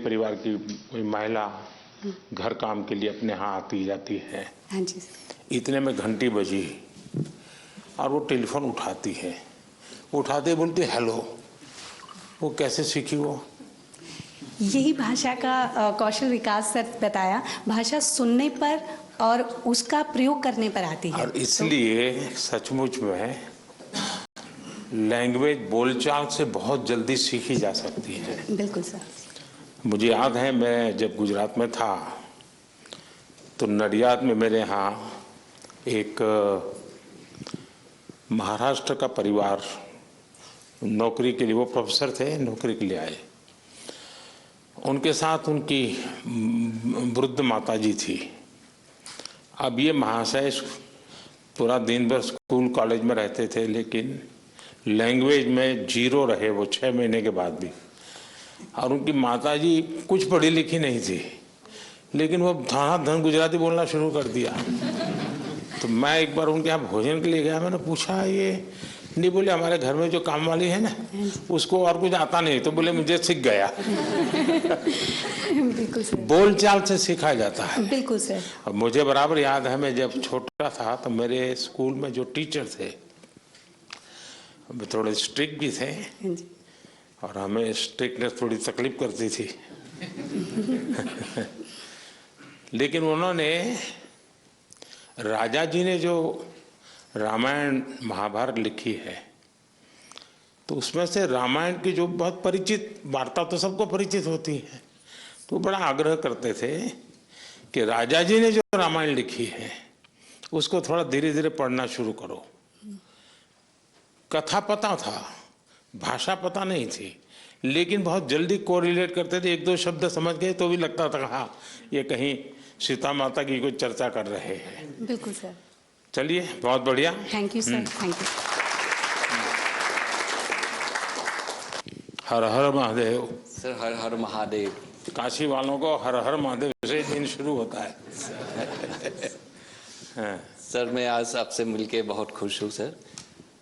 परिवार की कोई महिला घर काम के लिए अपने यहाँ आती जाती है। हाँ जी सर। इतने में घंटी बजी और वो टेलीफोन उठाती है, उठाते बोलती हेलो। वो कैसे सीखी वो? यही भाषा का कौशल विकास सर बताया, भाषा सुनने पर और उसका प्रयोग करने पर आती है। और इसलिए सचमुच में लैंग्वेज बोलचाल से बहुत जल्दी सीखी जा सकती है। बिल्कुल सर। मुझे याद है, मैं जब गुजरात में था तो नडियाद में मेरे यहाँ एक महाराष्ट्र का परिवार नौकरी के लिए, वो प्रोफेसर थे, नौकरी के लिए आए। उनके साथ उनकी वृद्ध माताजी थी। अब ये महाशय पूरा दिन भर स्कूल कॉलेज में रहते थे, लेकिन लैंग्वेज में जीरो रहे वो 6 महीने के बाद भी। और उनकी माताजी कुछ पढ़ी लिखी नहीं थी, लेकिन वो धन गुजराती बोलना शुरू कर दिया। तो मैं एक बार उनके यहाँ भोजन के लिए गया, मैंने पूछा ये नहीं, बोले हमारे घर में जो काम वाली है ना उसको और कुछ आता नहीं। तो बोले मुझे सीख गया। बिल्कुल सर। बोलचाल से सीखा जाता है। बिल्कुल सर। अब मुझे बराबर याद है, मैं जब छोटा था तो मेरे स्कूल में जो टीचर थे थोड़े स्ट्रिक्ट भी थे और हमें स्ट्रिक्टनेस थोड़ी तकलीफ करती थी। लेकिन उन्होंने, राजा जी ने जो रामायण महाभारत लिखी है तो उसमें से रामायण की जो बहुत परिचित वार्ता तो सबको परिचित होती है, तो बड़ा आग्रह करते थे कि राजा जी ने जो रामायण लिखी है उसको थोड़ा धीरे धीरे पढ़ना शुरू करो। कथा पता था, भाषा पता नहीं थी, लेकिन बहुत जल्दी कोरिलेट करते थे। 1-2 शब्द समझ गए तो भी लगता था हाँ ये कहीं सीता माता की कोई चर्चा कर रहे हैं। बिल्कुल सर। चलिए, बहुत बढ़िया। Thank you sir. Thank you. हर हर महादेव। सर हर हर महादेव। काशी वालों को हर हर महादेव से दिन शुरू होता है। हाँ। सर मैं आज आपसे मिलके बहुत खुश हूँ सर।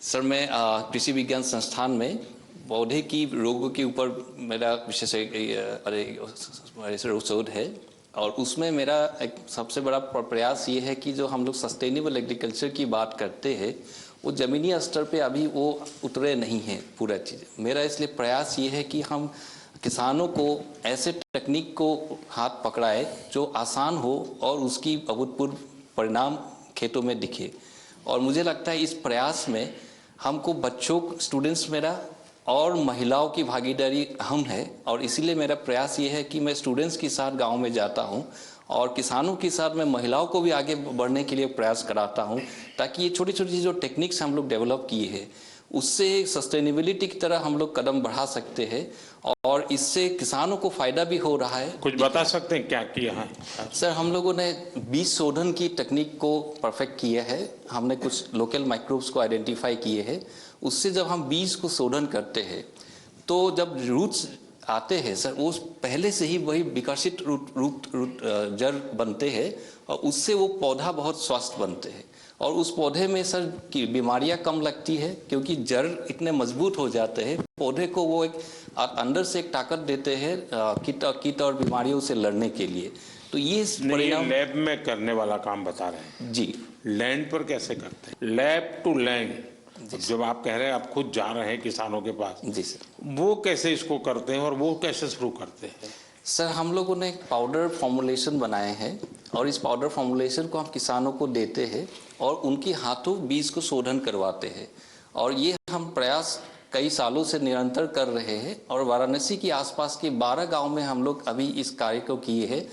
सर मैं कृषि विज्ञान संस्थान में पौधे की रोगों के ऊपर मेरा विशेष शोध है, और उसमें मेरा एक सबसे बड़ा प्रयास ये है कि जो हम लोग सस्टेनेबल एग्रीकल्चर की बात करते हैं वो ज़मीनी स्तर पे अभी वो उतरे नहीं हैं पूरा चीज़। मेरा इसलिए प्रयास ये है कि हम किसानों को ऐसे तकनीक को हाथ पकड़ाए जो आसान हो और उसकी अभूतपूर्व परिणाम खेतों में दिखे। और मुझे लगता है इस प्रयास में हमको बच्चों, स्टूडेंट्स मेरा और महिलाओं की भागीदारी अहम है, और इसीलिए मेरा प्रयास ये है कि मैं स्टूडेंट्स के साथ गांव में जाता हूं और किसानों के साथ मैं महिलाओं को भी आगे बढ़ने के लिए प्रयास कराता हूं, ताकि ये छोटी छोटी जो टेक्निक्स हम लोग डेवलप किए हैं उससे सस्टेनेबिलिटी की तरह हम लोग कदम बढ़ा सकते हैं, और इससे किसानों को फायदा भी हो रहा है। कुछ बता सकते हैं क्या किया है? सर हम लोगों ने बीज शोधन की तकनीक को परफेक्ट किया है। हमने कुछ लोकल माइक्रोब्स को आइडेंटिफाई किए हैं। उससे जब हम बीज को शोधन करते हैं तो जब रूट्स आते हैं सर, वो पहले से ही वही विकसित रूट जड़ बनते हैं, और उससे वो पौधा बहुत स्वस्थ बनते हैं, और उस पौधे में सर की बीमारियां कम लगती है क्योंकि जड़ इतने मजबूत हो जाते हैं। पौधे को वो एक अंदर से एक ताकत देते हैं कीट और बीमारियों से लड़ने के लिए। तो ये परिणाम लैब में करने वाला काम बता रहे हैं जी। लैंड पर कैसे करते हैं? लैब टू लैंड, जब आप कह रहे हैं आप खुद जा रहे हैं किसानों के पास, जी सर, वो कैसे इसको करते हैं और वो कैसे शुरू करते हैं? सर हम लोगों ने एक पाउडर फॉर्मुलेशन बनाए हैं, और इस पाउडर फॉर्मुलेशन को हम किसानों को देते हैं और उनके हाथों बीज को शोधन करवाते हैं। और ये हम प्रयास कई सालों से निरंतर कर रहे हैं, और वाराणसी के आसपास के 12 गांव में हम लोग अभी इस कार्य को किए हैं,